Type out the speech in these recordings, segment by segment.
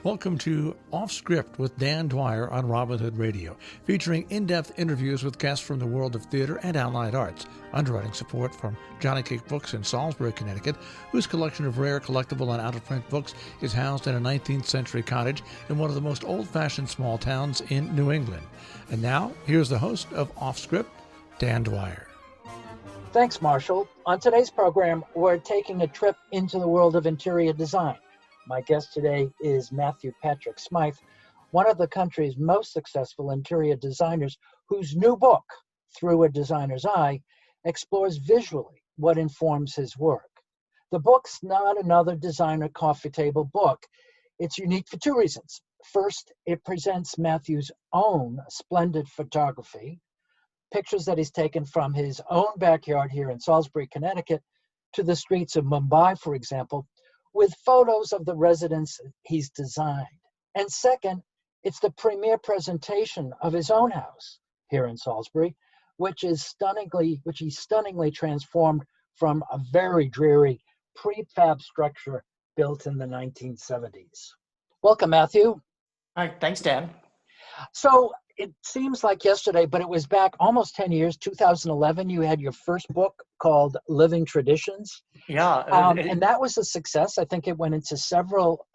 Welcome to Off Script with Dan Dwyer on Robin Hood Radio, featuring in-depth interviews with guests from the world of theater and allied arts. Underwriting support from Johnny Cake Books in Salisbury, Connecticut, whose collection of rare, collectible, and out-of-print books is housed in a 19th century cottage in one of the most old-fashioned small towns in New England. And now, here's the host of Off Script, Dan Dwyer. Thanks, Marshall. On today's program, we're taking a trip into the world of interior design. My guest today is Matthew Patrick Smyth, one of the country's most successful interior designers whose new book, Through a Designer's Eye, explores visually what informs his work. The book's not another designer coffee table book. It's unique for two reasons. First, it presents Matthew's own splendid photography, pictures that he's taken from his own backyard here in Salisbury, Connecticut, to the streets of Mumbai, for example, with photos of the residents he's designed. And second, it's the premiere presentation of his own house here in Salisbury, which he stunningly transformed from a very dreary prefab structure built in the 1970s. Welcome, Matthew. Hi, thanks, Dan. So it seems like yesterday, but it was back almost 10 years, 2011, you had your first book called Living Traditions. Yeah. And that was a success. I think it went into several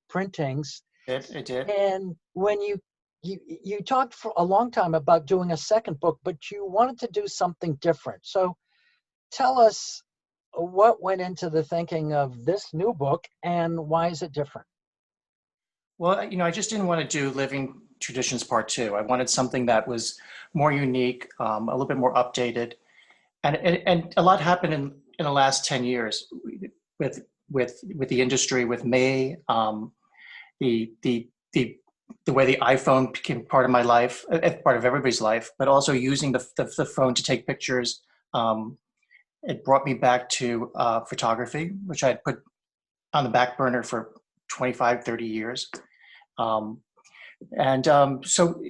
printings. It did. And when you talked for a long time about doing a second book, but you wanted to do something different. So tell us what went into the thinking of this new book and why is it different? Well, I just didn't want to do Living Traditions Part 2. I wanted something that was more unique, a little bit more updated. And a lot happened in the last 10 years with the industry, with me, the way the iPhone became part of my life, part of everybody's life, but also using the phone to take pictures. It brought me back to photography, which I had put on the back burner for 25, 30 years. So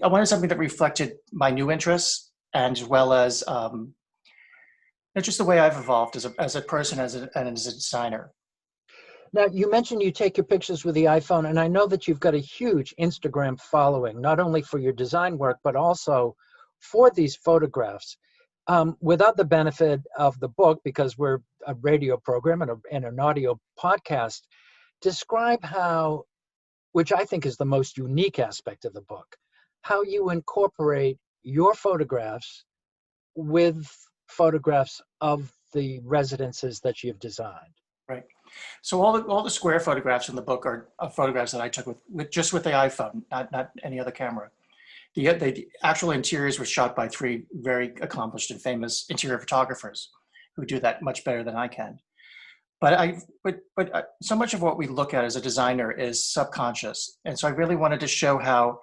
I wanted something that reflected my new interests, and as well as just the way I've evolved as a person and as a designer. Now, you mentioned you take your pictures with the iPhone, and I know that you've got a huge Instagram following, not only for your design work, but also for these photographs. Without the benefit of the book, because we're a radio program and an audio podcast, describe how, which I think is the most unique aspect of the book, how you incorporate your photographs with photographs of the residences that you've designed. Right. So all the square photographs in the book are photographs that I took with the iPhone, not any other camera. The actual interiors were shot by three very accomplished and famous interior photographers who do that much better than I can. But so much of what we look at as a designer is subconscious, and so I really wanted to show how,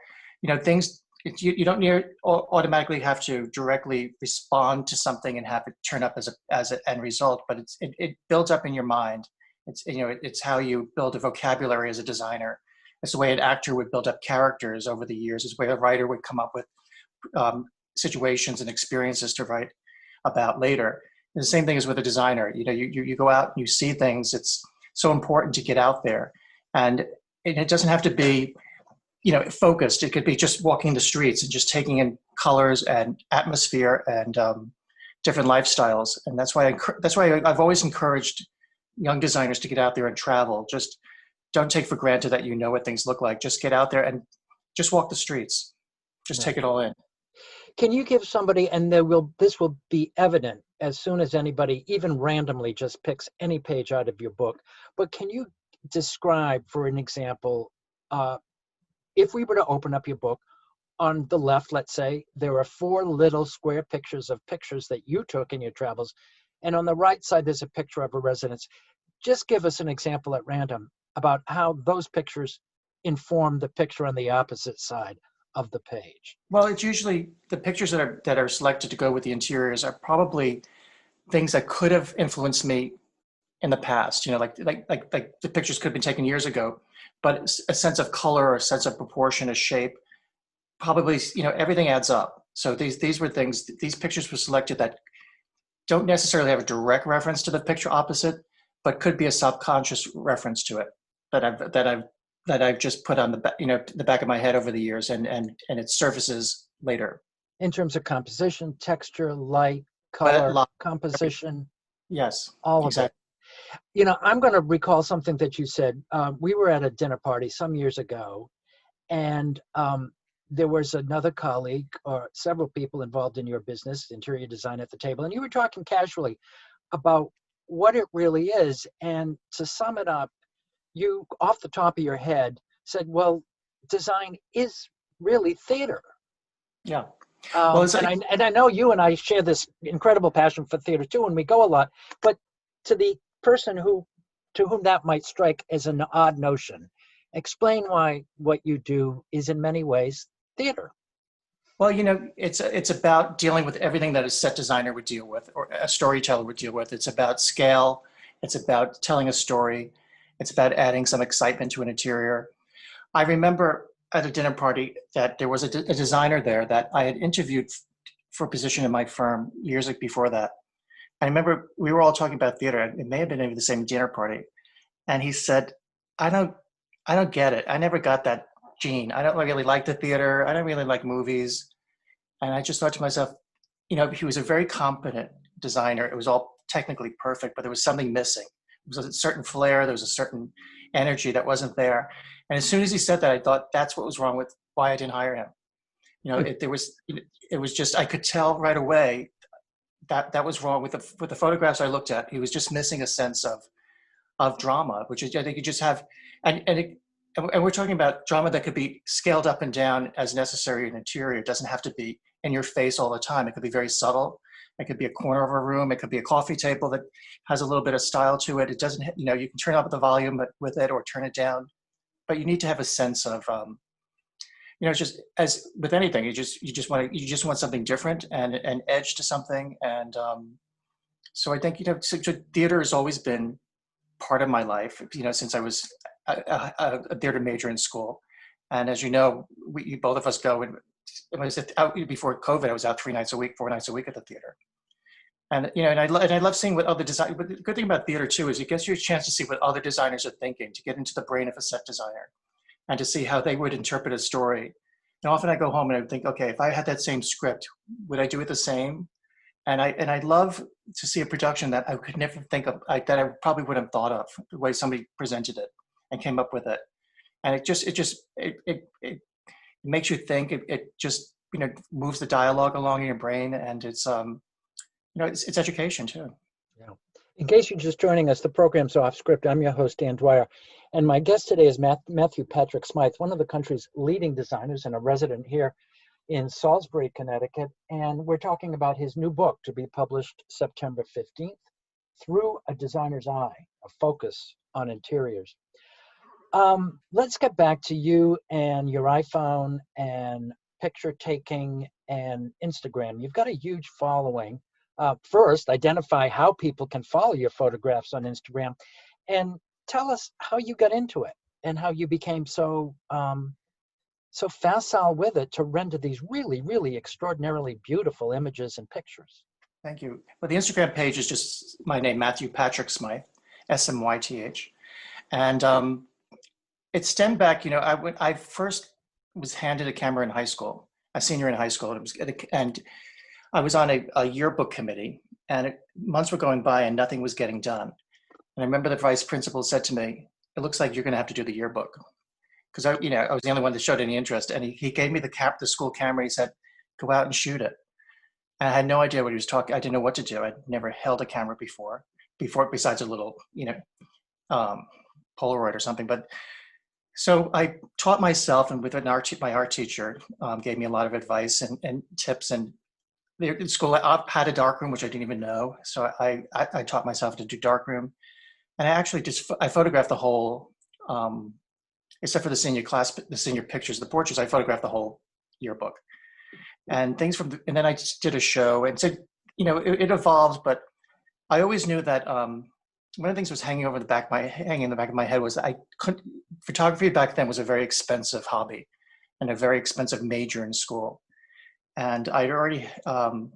things. You don't automatically have to directly respond to something and have it turn up as an end result, but it builds up in your mind. It's how you build a vocabulary as a designer. It's the way an actor would build up characters over the years. It's the way a writer would come up with situations and experiences to write about later. And the same thing is with a designer. You go out and you see things. It's so important to get out there, and it doesn't have to be focused. It could be just walking the streets and just taking in colors and atmosphere and different lifestyles. And that's why I've always encouraged young designers to get out there and travel. Just don't take for granted that you know what things look like. Just get out there and just walk the streets. Just take it all in. Can you give somebody, and this will be evident as soon as anybody, even randomly, just picks any page out of your book, but can you describe, for an example, if we were to open up your book, on the left, let's say, there are 4 little square pictures of pictures that you took in your travels, and on the right side, there's a picture of a residence. Just give us an example at random about how those pictures inform the picture on the opposite side of the page. Well, it's usually the pictures that are selected to go with the interiors are probably things that could have influenced me in the past. Like the pictures could have been taken years ago, but a sense of color, a sense of proportion, a shape, probably, everything adds up. So these pictures were selected that don't necessarily have a direct reference to the picture opposite, but could be a subconscious reference to it that I've that I've just put on the back of my head over the years, and it surfaces later. In terms of composition, texture, light, But color, composition, yes, all of it. exactly. I'm going to recall something that you said. We were at a dinner party some years ago, and there was another colleague or several people involved in your business, interior design, at the table, and you were talking casually about what it really is. And to sum it up, you, off the top of your head, said, well, design is really theater. Yeah. Well, and I know you and I share this incredible passion for theater too, and we go a lot. But to the person to whom that might strike as an odd notion, explain why what you do is in many ways theater. well, it's about dealing with everything that a set designer would deal with, or a storyteller would deal with. It's about scale. It's about telling a story. It's about adding some excitement to an interior. I remember at a dinner party that there was a designer there that I had interviewed for a position in my firm years before that. I remember we were all talking about theater. It may have been even the same dinner party. And he said, I don't get it. I never got that gene. I don't really like the theater. I don't really like movies. And I just thought to myself, he was a very competent designer. It was all technically perfect, but there was something missing. There was a certain flair. There was a certain energy that wasn't there. And as soon as he said that, I thought that's what was wrong with why I didn't hire him. It was just, I could tell right away that was wrong with the photographs I looked at. He was just missing a sense of drama, which I think you just have, and we're talking about drama that could be scaled up and down as necessary in interior. It doesn't have to be in your face all the time. It could be very subtle. It could be a corner of a room. It could be a coffee table that has a little bit of style to it. It doesn't, you can turn up the volume with it or turn it down, but you need to have a sense of, it's just as with anything, you just want something different and an edge to something. And so I think, so theater has always been part of my life, since I was a theater major in school. And as you know, both of us go, and out before COVID, I was out 4 nights a week at the theater. And, and I love seeing what other design, but the good thing about theater too, is it gives you a chance to see what other designers are thinking, to get into the brain of a set designer and to see how they would interpret a story. And often I go home and I think, okay, if I had that same script, would I do it the same? And I love to see a production that I could never think of, that I probably wouldn't have thought of, the way somebody presented it and came up with it. And it makes you think. It just moves the dialogue along in your brain, and it's it's education too. Yeah. In case you're just joining us, the program's off script. I'm your host, Dan Dwyer, and my guest today is Matthew Patrick Smyth, one of the country's leading designers and a resident here in Salisbury, Connecticut. And we're talking about his new book to be published September 15th, Through a Designer's Eye, a focus on interiors. Let's get back to you and your iPhone and picture taking and Instagram. You've got a huge following. First, identify how people can follow your photographs on Instagram, and tell us how you got into it and how you became so facile with it to render these really, really extraordinarily beautiful images and pictures. Thank you. Well, the Instagram page is just my name, Matthew Patrick Smyth, Smyth. And it stemmed back, I first was handed a camera in high school, a senior in high school, and I was on a yearbook committee, and months were going by and nothing was getting done. And I remember the vice principal said to me, "It looks like you're going to have to do the yearbook." Because I was the only one that showed any interest. And he gave me the school camera. He said, "Go out and shoot it." And I had no idea what he was talking. I didn't know what to do. I'd never held a camera before besides a little, Polaroid or something. But so I taught myself, and with my art teacher gave me a lot of advice and tips. And the school had a darkroom, which I didn't even know. So I taught myself to do darkroom. And I actually I photographed the whole, except for the senior class, the senior pictures, the portraits, I photographed the whole yearbook. And and then I just did a show. And so, it evolved, but I always knew that one of the things that was hanging in the back of my head was photography back then was a very expensive hobby and a very expensive major in school. And I'd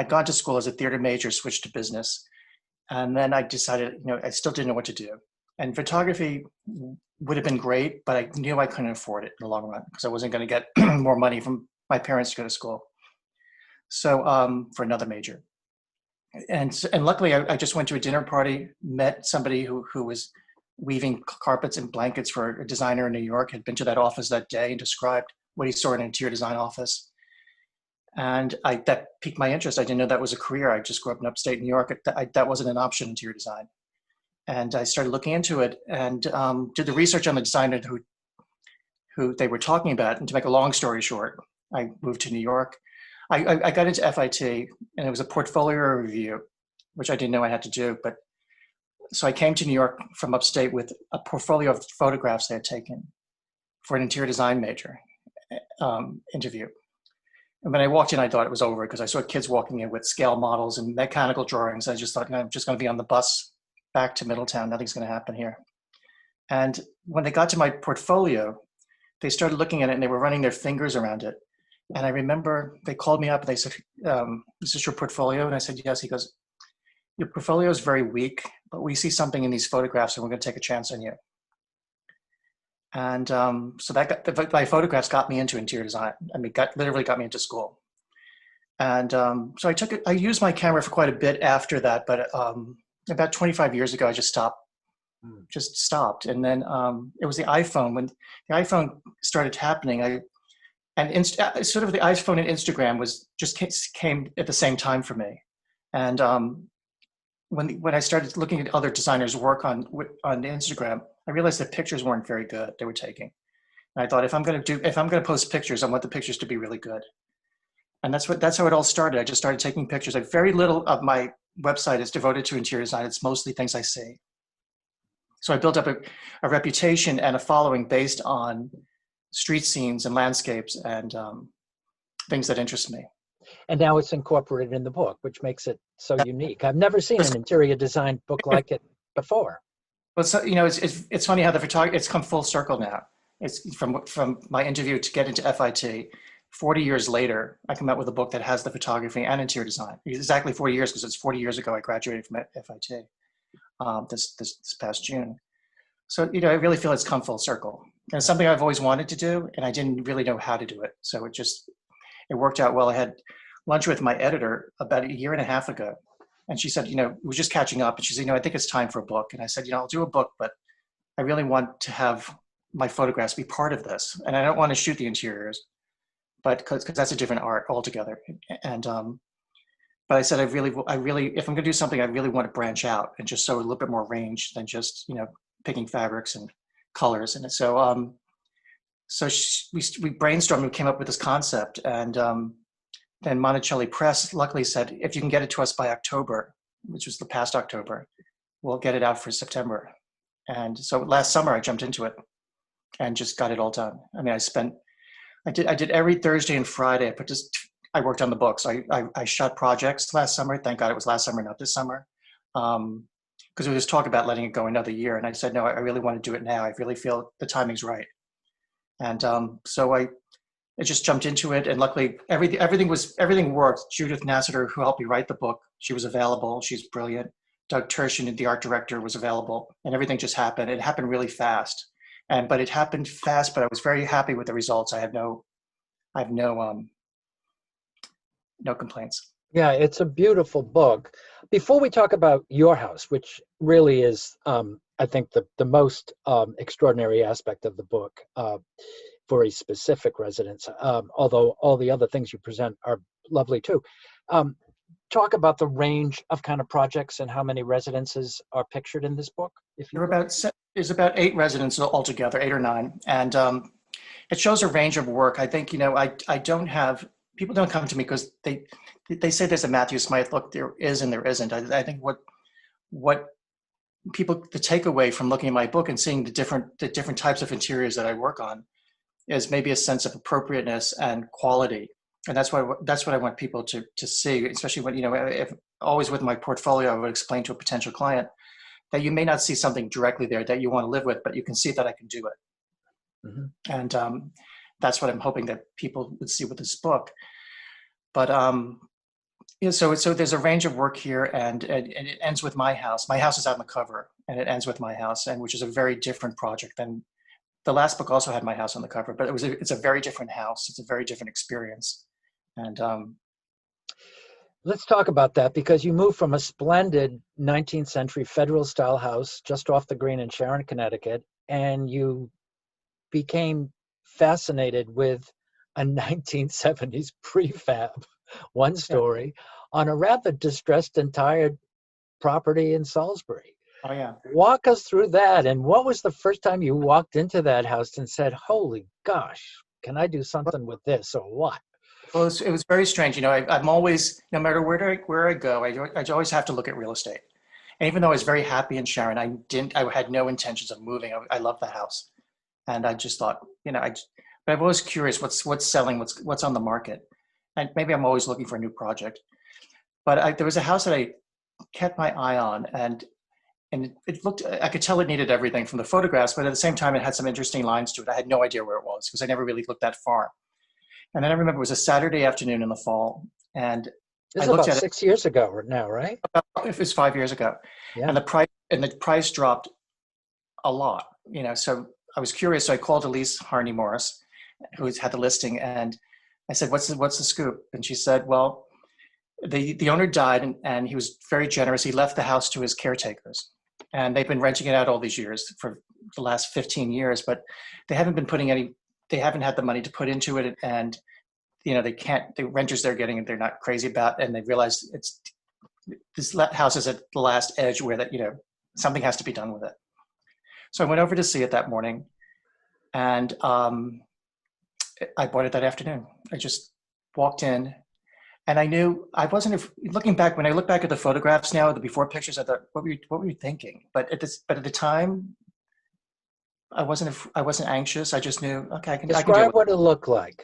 gone to school as a theater major, switched to business. And then I decided, I still didn't know what to do. And photography would have been great, but I knew I couldn't afford it in the long run because I wasn't going to get more money from my parents to go to school. So for another major. And luckily, I just went to a dinner party, met somebody who was weaving carpets and blankets for a designer in New York, had been to that office that day and described what he saw in an interior design office. And that piqued my interest. I didn't know that was a career. I just grew up in upstate New York. That wasn't an option, interior design. And I started looking into it and did the research on the designer who they were talking about. And to make a long story short, I moved to New York. I got into FIT, and it was a portfolio review, which I didn't know I had to do. But so I came to New York from upstate with a portfolio of photographs I had taken for an interior design major interview. And when I walked in, I thought it was over because I saw kids walking in with scale models and mechanical drawings. I just thought, I'm just going to be on the bus back to Middletown. Nothing's going to happen here. And when they got to my portfolio, they started looking at it and they were running their fingers around it. And I remember they called me up and they said, is this your portfolio? And I said, yes. He goes, your portfolio is very weak, but we see something in these photographs and we're going to take a chance on you. And so my photographs got me into interior design. I mean, literally got me into school. And so I used my camera for quite a bit after that, but about 25 years ago, I just stopped. And then it was the iPhone. When the iPhone started happening, sort of the iPhone and Instagram came at the same time for me. And when I started looking at other designers' work on Instagram, I realized that pictures weren't very good they were taking. And I thought, if I'm going to post pictures, I want the pictures to be really good. And that's how it all started. I just started taking pictures. Very little of my website is devoted to interior design. It's mostly things I see. So I built up a reputation and a following based on street scenes and landscapes and things that interest me. And now it's incorporated in the book, which makes it so unique. I've never seen an interior design book like it before. Well, so, it's funny how it's come full circle now. It's from my interview to get into FIT. 40 years later, I come out with a book that has the photography and interior design. Exactly 40 years, because it's 40 years ago I graduated from FIT this past June. So, I really feel it's come full circle. And it's something I've always wanted to do, and I didn't really know how to do it. So it worked out well. I had lunch with my editor about a year and a half ago, and she said, we were just catching up, and she said, I think it's time for a book. And I said, I'll do a book, but I really want to have my photographs be part of this. And I don't want to shoot the interiors, but because that's a different art altogether. And but I said, I really, if I'm going to do something, I really want to branch out and just show a little bit more range than just picking fabrics and colors. And so we brainstormed and came up with this concept. And then Monticelli Press luckily said, if you can get it to us by October, which was the past October, we'll get it out for September. And so last summer I jumped into it and just got it all done. I mean, I did every Thursday and Friday. I worked on the books. I shot projects last summer. Thank God it was last summer, not this summer. Because there was talk about letting it go another year. And I said, no, I really want to do it now. I really feel the timing's right. And so I just jumped into it. And luckily everything worked. Judith Nassiter, who helped me write the book, she was available. She's brilliant. Doug Tertian, the art director, was available. And everything just happened. It happened really fast. But it happened fast, but I was very happy with the results. I have no complaints. Yeah, it's a beautiful book. Before we talk about your house, which really is, I think, the most extraordinary aspect of the book for a specific residence, although all the other things you present are lovely too. Talk about the range of kind of projects and how many residences are pictured in this book. There's about 8 residences altogether, 8 or 9, and it shows a range of work. I think I don't have. People don't come to me because they say there's a Matthew Smyth look. There is and there isn't. I think what people, the takeaway from looking at my book and seeing the different types of interiors that I work on is maybe a sense of appropriateness and quality. And that's what I want people to see, especially when, if always with my portfolio, I would explain to a potential client that you may not see something directly there that you want to live with, but you can see that I can do it. Mm-hmm. And that's what I'm hoping that people would see with this book. But Yeah, so there's a range of work here, and it ends with my house. My house is on the cover, and it ends with my house, and which is a very different project than the last book. Also had my house on the cover, but it's a very different house. It's a very different experience, and Let's talk about that, because you moved from a splendid 19th century federal style house just off the green in Sharon, Connecticut, and you became fascinated with a 1970s prefab, one yeah. story, on a rather distressed and tired property in Salisbury. Oh yeah. Walk us through that. And what was the first time you walked into that house and said, holy gosh, can I do something with this or what? Well, it was very strange. You know, I'm always, no matter where I go, I always have to look at real estate. And even though I was very happy in Sharon, I had no intentions of moving. I love the house, and I just thought, you know, but I'm always curious what's selling, what's on the market, and maybe I'm always looking for a new project. But there was a house that I kept my eye on, and it looked, I could tell it needed everything from the photographs, but at the same time, it had some interesting lines to it. I had no idea where it was because I never really looked that far. And then I remember it was a Saturday afternoon in the fall, and This I is looked about at 6 years ago now, right? it was 5 years ago, Yeah. and the price dropped a lot. You know, so I was curious. So I called Elise Harney Morris, who had the listing, and I said, "What's the scoop?" And she said, "Well, the owner died, and he was very generous. He left the house to his caretakers, and they've been renting it out all these years for the last 15 years, but they haven't been putting any. They haven't had the money to put into it, and you know, the renters they're getting, they're not crazy about, and they realize this house is at the last edge where that, you know, something has to be done with it." So I went over to see it that morning, and I bought it that afternoon. I just walked in, and I knew I wasn't looking back. When I look back at the photographs now, the before pictures, I thought, what were you thinking? But at the time, I wasn't anxious. I just knew, okay, I can deal Describe with it. what it looked like.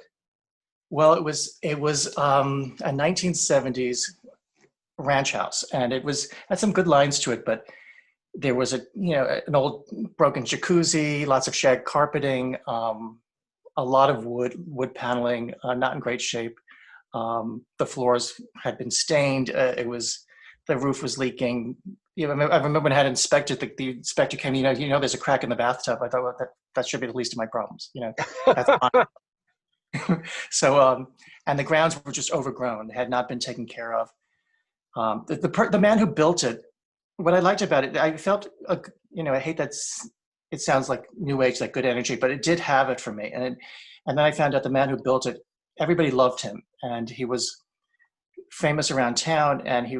Well, it was a 1970s ranch house, and had some good lines to it, but there was an old broken jacuzzi, lots of shag carpeting, a lot of wood paneling, not in great shape. The floors had been stained. The roof was leaking. You know, I remember when I had inspected, the inspector came. You know, there's a crack in the bathtub. I thought, well, that should be the least of my problems. You know, that's fine. So, and the grounds were just overgrown. They had not been taken care of. The man who built it, what I liked about it, I felt, I hate that it sounds like new age, like good energy, but it did have it for me. And then I found out the man who built it, everybody loved him, and he was famous around town, and he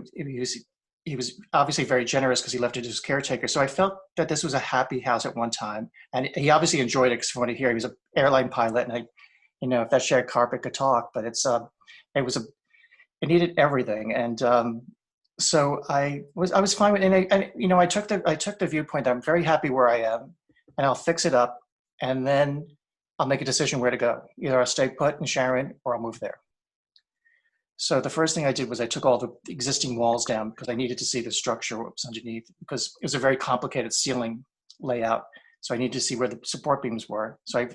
was obviously very generous because he left it to his caretaker. So I felt that this was a happy house at one time, and he obviously enjoyed it because from what I hear, he was an airline pilot, and if that shared carpet could talk, but it needed everything, and so I was fine with it. And I took the viewpoint that I'm very happy where I am, and I'll fix it up, and then I'll make a decision where to go. Either I'll stay put in Sharon or I'll move there. So the first thing I did was I took all the existing walls down because I needed to see the structure, what was underneath, because it was a very complicated ceiling layout. So I needed to see where the support beams were. So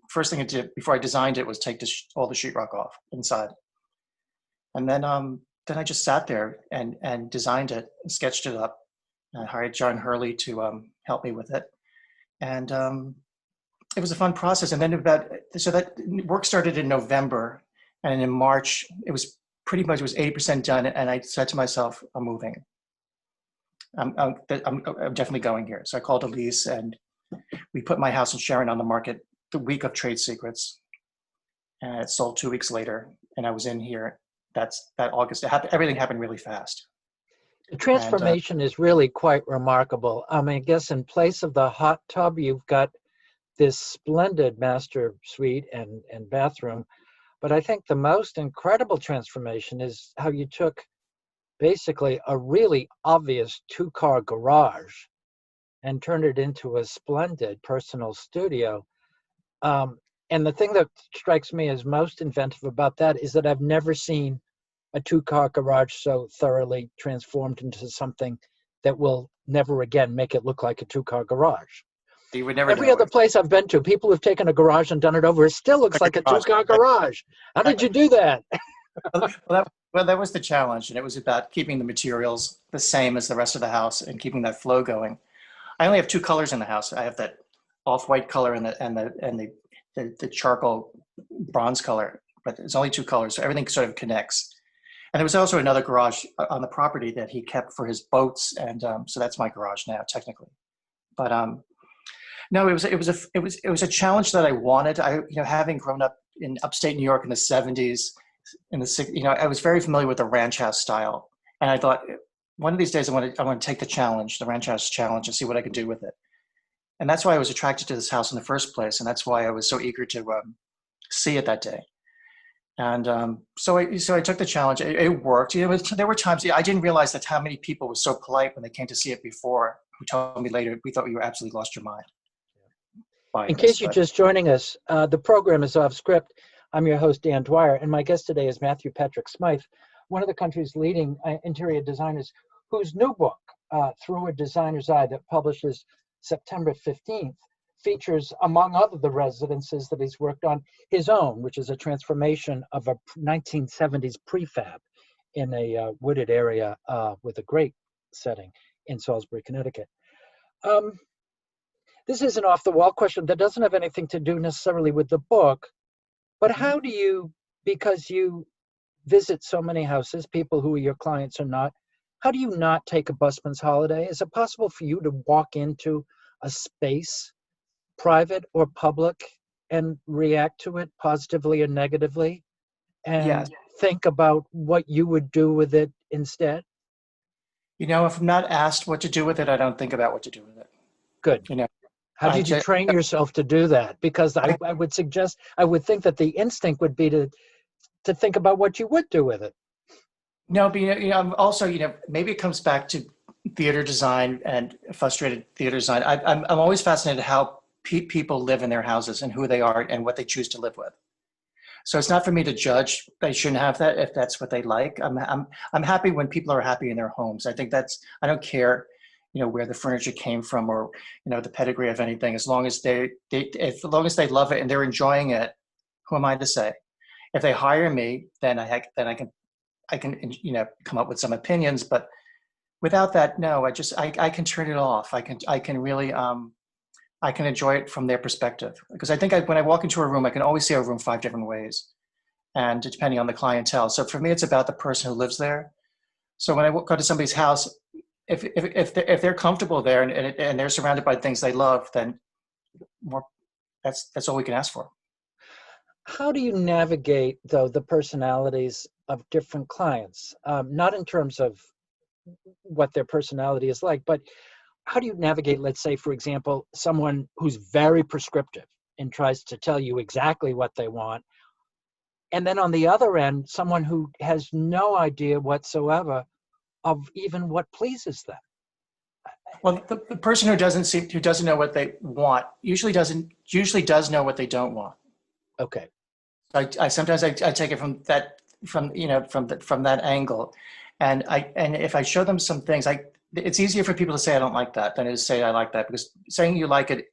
first thing I did before I designed it was take all the sheetrock off inside. And then I just sat there and designed it and sketched it up. I hired John Hurley to help me with it. And it was a fun process. And then so that work started in November. And in March, it was 80% done. And I said to myself, I'm moving. I'm definitely going here. So I called Elise, and we put my house in Sharon on the market the week of Trade Secrets. And it sold 2 weeks later. And I was in here. That August. Everything happened really fast. The transformation is really quite remarkable. I mean, I guess in place of the hot tub, you've got this splendid master suite and bathroom. But I think the most incredible transformation is how you took basically a really obvious two-car garage and turned it into a splendid personal studio. And the thing that strikes me as most inventive about that is that I've never seen a two-car garage so thoroughly transformed into something that will never again make it look like a two-car garage. You would never Every other place I've been to, people have taken a garage and done it over. It still looks like a two-car garage. How did you do that? Well, Well, that was the challenge, and it was about keeping the materials the same as the rest of the house and keeping that flow going. I only have two colors in the house. I have that off-white color and the charcoal bronze color, but there's only two colors, so everything sort of connects. And there was also another garage on the property that he kept for his boats, and so that's my garage now, technically. But no, it was a challenge that I wanted. Having grown up in upstate New York in the '70s, I was very familiar with the ranch house style, and I thought one of these days I want to take the ranch house challenge, and see what I could do with it. And that's why I was attracted to this house in the first place, and that's why I was so eager to see it that day. And so I took the challenge. It worked. There were times I didn't realize that how many people were so polite when they came to see it before, who told me later, we thought you absolutely lost your mind. In case you're just joining us, the program is Off Script. I'm your host, Dan Dwyer, and my guest today is Matthew Patrick Smyth, one of the country's leading interior designers, whose new book, Through a Designer's Eye, that publishes September 15th, features, among other the residences that he's worked on, his own, which is a transformation of a 1970s prefab in a wooded area with a great setting in Salisbury, Connecticut. This is an off-the-wall question that doesn't have anything to do necessarily with the book, but how do you, because you visit so many houses, people who are your clients or not, how do you not take a busman's holiday? Is it possible for you to walk into a space, private or public, and react to it positively or negatively, and Yes. think about what you would do with it instead? If I'm not asked what to do with it, I don't think about what to do with it. Good. How did you train yourself to do that? Because I would think that the instinct would be to think about what you would do with it. No, but I'm also, maybe it comes back to theater design and frustrated theater design. I'm always fascinated how people live in their houses and who they are and what they choose to live with. So it's not for me to judge. They shouldn't have that if that's what they like. I'm happy when people are happy in their homes. I think I don't care, where the furniture came from or, the pedigree of anything. As long as they love it and they're enjoying it, who am I to say? If they hire me, then I can come up with some opinions. But without that, no, I can turn it off. I can really I can enjoy it from their perspective, because I think when I walk into a room, I can always see a room 5 different ways, and depending on the clientele. So for me, it's about the person who lives there. So when I go to somebody's house, if they're comfortable there and they're surrounded by things they love, then that's all we can ask for. How do you navigate, though, the personalities of different clients? Not in terms of what their personality is like, but how do you navigate, let's say, for example, someone who's very prescriptive and tries to tell you exactly what they want, and then on the other end, someone who has no idea whatsoever of even what pleases them? Well, the person who doesn't know what they want usually does know what they don't want. Okay. I sometimes take it from that angle, and if I show them some things, it's easier for people to say I don't like that than it is to say I like that, because saying you like it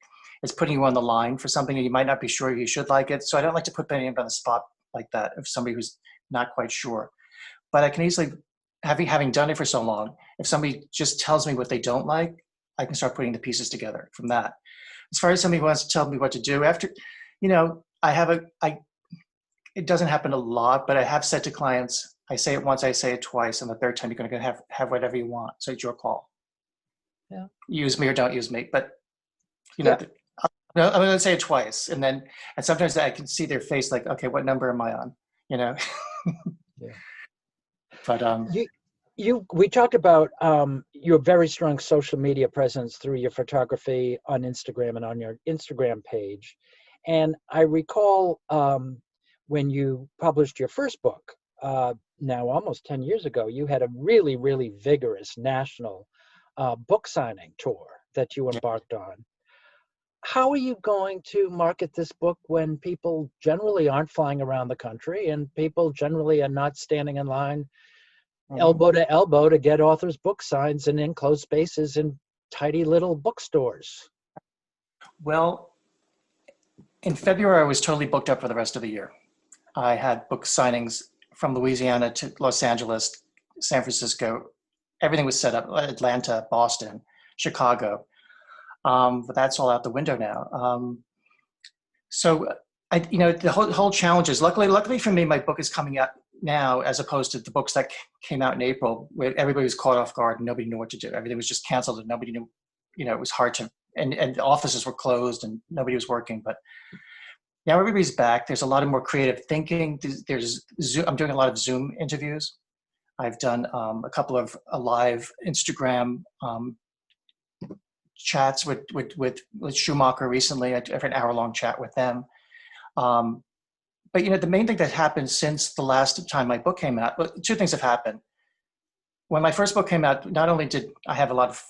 is putting you on the line for something and you might not be sure you should like it. So I don't like to put anybody on the spot like that if somebody who's not quite sure. But I can easily, having done it for so long, if somebody just tells me what they don't like, I can start putting the pieces together from that. As far as somebody who wants to tell me what to do after, it doesn't happen a lot, but I have said to clients, I say it once, I say it twice, and the third time you're going to have whatever you want. So it's your call. Yeah. Use me or don't use me. But, I'm going to say it twice. And sometimes I can see their face like, okay, what number am I on? Yeah. But we talked about your very strong social media presence through your photography on Instagram and on your Instagram page. And I recall when you published your first book, now almost 10 years ago, you had a really, really vigorous national book signing tour that you embarked on. How are you going to market this book when people generally aren't flying around the country and people generally are not standing in line elbow to elbow to get authors' book signs in enclosed spaces in tidy little bookstores? Well, in February, I was totally booked up for the rest of the year. I had book signings from Louisiana to Los Angeles, San Francisco, everything was set up, Atlanta, Boston, Chicago. But that's all out the window now. So the whole challenge is, luckily for me, my book is coming out now, as opposed to the books that came out in April, where everybody was caught off guard and nobody knew what to do. Everything was just canceled and nobody knew, it was hard to, and the offices were closed and nobody was working. But now everybody's back. There's a lot of more creative thinking. There's Zoom. I'm doing a lot of Zoom interviews. I've done a couple of live Instagram chats with Schumacher recently. I had an hour-long chat with them. But the main thing that happened since the last time my book came out, well, two things have happened. When my first book came out, not only did I have a lot of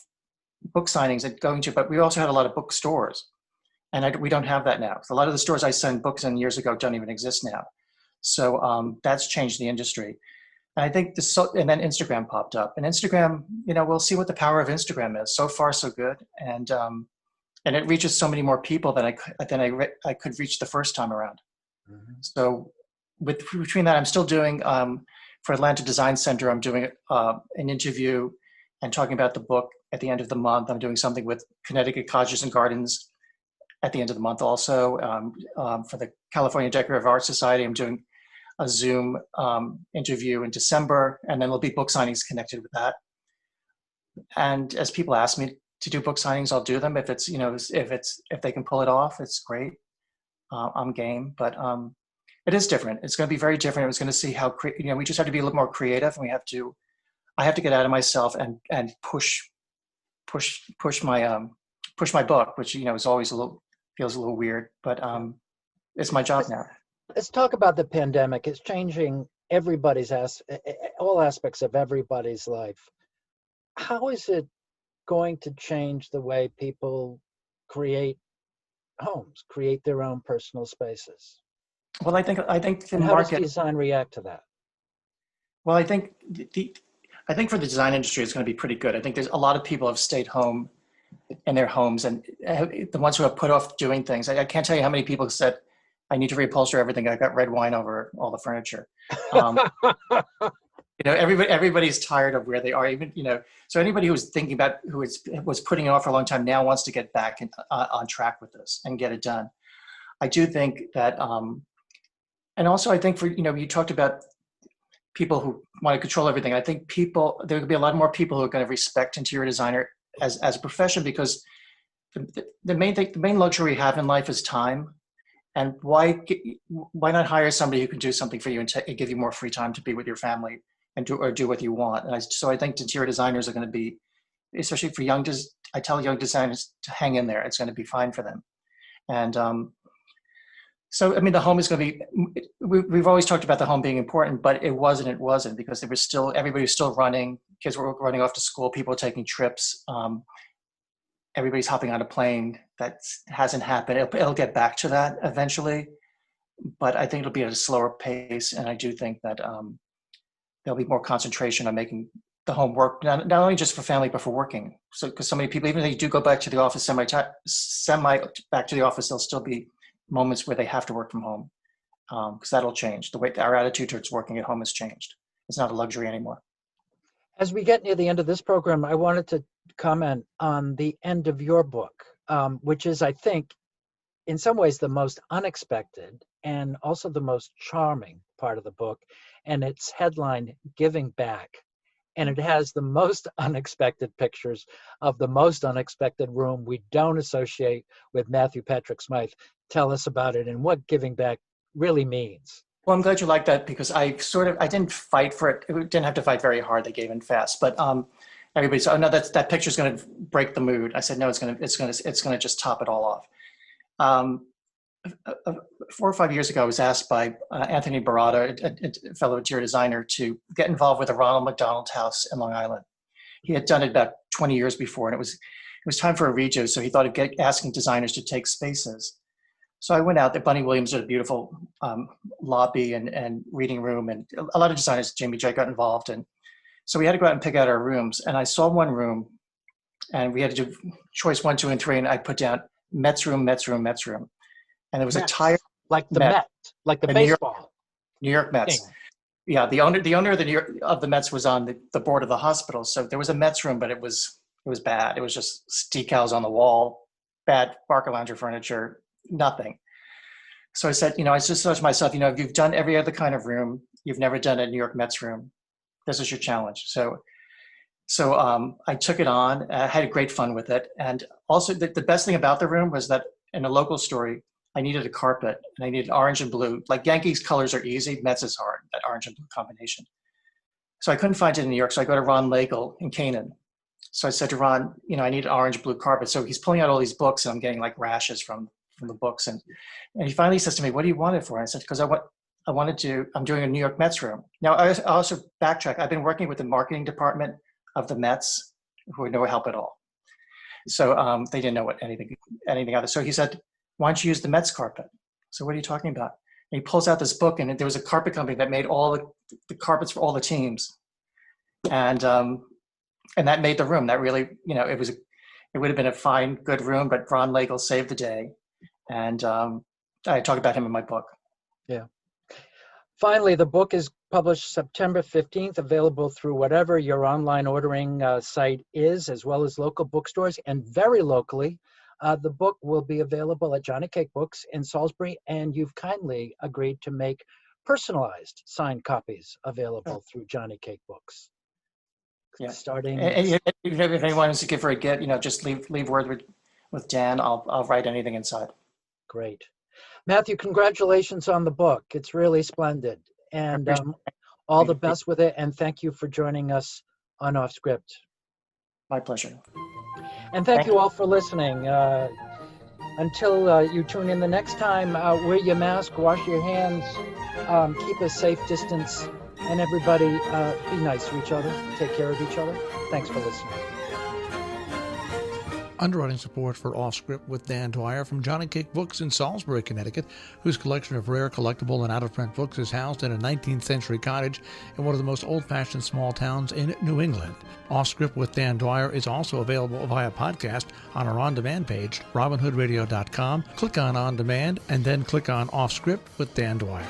book signings going to, but we also had a lot of bookstores. And we don't have that now. So a lot of the stores I sent books in years ago don't even exist now. So that's changed the industry. And I think and then Instagram popped up. And Instagram, we'll see what the power of Instagram is. So far, so good. And it reaches so many more people than I could reach the first time around. Mm-hmm. So between that, I'm still doing, for Atlanta Design Center, I'm doing an interview and talking about the book at the end of the month. I'm doing something with Connecticut Cottages and Gardens at the end of the month also. For the California Decorative Art Society, I'm doing a Zoom interview in December, and then there'll be book signings connected with that. And as people ask me to do book signings, I'll do them. If it's, if they can pull it off, it's great. I'm game, but it is different. It's going to be very different. I was going to see how, we just have to be a little more creative, and I have to get out of myself and push my book, which, is always feels a little weird, but it's my job now. Let's talk about the pandemic. It's changing all aspects of everybody's life. How is it going to change the way people create homes, create their own personal spaces? Well, I think the and how market. does design react to that? Well, I think for the design industry, it's going to be pretty good. I think there's a lot of people have stayed home in their homes, and the ones who have put off doing things. I can't tell you how many people said, I need to reupholster everything. I got red wine over all the furniture. Everybody's tired of where they are. Even so anybody who's thinking about was putting it off for a long time now wants to get back on track with this and get it done. I do think that, and also I think for you talked about people who want to control everything. I think there will be a lot more people who are going to respect interior designer as a profession, because the main luxury we have in life is time. And why not hire somebody who can do something for you and give you more free time to be with your family and do what you want? And so I think interior designers are going to be, especially for I tell young designers to hang in there. It's going to be fine for them. And so, the home is going to be, we've always talked about the home being important, but it wasn't because everybody was still running. Kids were running off to school. People were taking trips. Everybody's hopping on a plane. That hasn't happened. It'll get back to that eventually, but I think it'll be at a slower pace. And I do think that there'll be more concentration on making the home work, not only just for family, but for working. So, because so many people, even if they do go back to the office, semi back to the office, there'll still be moments where they have to work from home, because that'll change. The way our attitude towards working at home has changed. It's not a luxury anymore. As we get near the end of this program, I wanted to comment on the end of your book, which is, I think, in some ways the most unexpected and also the most charming part of the book. And it's headlined Giving Back. And it has the most unexpected pictures of the most unexpected room we don't associate with Matthew Patrick Smyth. Tell us about it and what giving back really means. Well, I'm glad you like that, because I didn't fight for it. We didn't have to fight very hard. They gave in fast, but everybody said, "Oh no, that picture's going to break the mood." I said, "No, it's going to just top it all off." 4 or 5 years ago, I was asked by Anthony Barada, a fellow interior designer, to get involved with the Ronald McDonald House in Long Island. He had done it about 20 years before, and it was time for a redo. So he thought of asking designers to take spaces. So I went out there. Bunny Williams had a beautiful lobby and reading room, and a lot of designers, Jamie J, got involved. And so we had to go out and pick out our rooms. And I saw one room, and we had to do choice 1, 2, and 3. And I put down Mets room, Mets room, Mets room. And there was Mets, a tire. like the Met, like the baseball. New York Mets. Thing. Yeah, the owner of the Mets was on the board of the hospital. So there was a Mets room, but it was bad. It was just decals on the wall, bad Barker lounger furniture, nothing. So I said, I just thought to myself, if you've done every other kind of room, you've never done a New York Mets room. This is your challenge. So I took it on. I had great fun with it. And also the best thing about the room was that in a local story, I needed a carpet and I needed orange and blue. Like Yankees colors are easy, Mets is hard, that orange and blue combination. So I couldn't find it in New York. So I go to Ron Legel in Canaan. So I said to Ron, I need an orange blue carpet. So he's pulling out all these books and I'm getting like rashes from the books. And he finally says to me, what do you want it for? And I said, because I'm doing a New York Mets room. Now I also backtrack. I've been working with the marketing department of the Mets who had no help at all. So they didn't know anything other. So he said, why don't you use the Mets carpet? So what are you talking about? And he pulls out this book and there was a carpet company that made all the carpets for all the teams. And that made the room. That really, it would have been a fine, good room, but Ron Legel saved the day. And I talk about him in my book. Yeah. Finally, the book is published September 15th, available through whatever your online ordering site is, as well as local bookstores, and very locally. The book will be available at Johnny Cake Books in Salisbury, and you've kindly agreed to make personalized signed copies available through Johnny Cake Books. Yeah. Starting. And if anyone wants to give her a gift, just leave word with Dan. I'll write anything inside. Great. Matthew, congratulations on the book. It's really splendid. And all the best with it. And thank you for joining us on Off Script. My pleasure. And thank you all for listening. Until you tune in the next time, wear your mask, wash your hands, keep a safe distance, and everybody be nice to each other, take care of each other. Thanks for listening. Underwriting support for Off Script with Dan Dwyer from Johnny Cake Books in Salisbury, Connecticut, whose collection of rare, collectible, and out-of-print books is housed in a 19th century cottage in one of the most old-fashioned small towns in New England. Off Script with Dan Dwyer is also available via podcast on our on-demand page, robinhoodradio.com. Click on On Demand, and then click on Off Script with Dan Dwyer.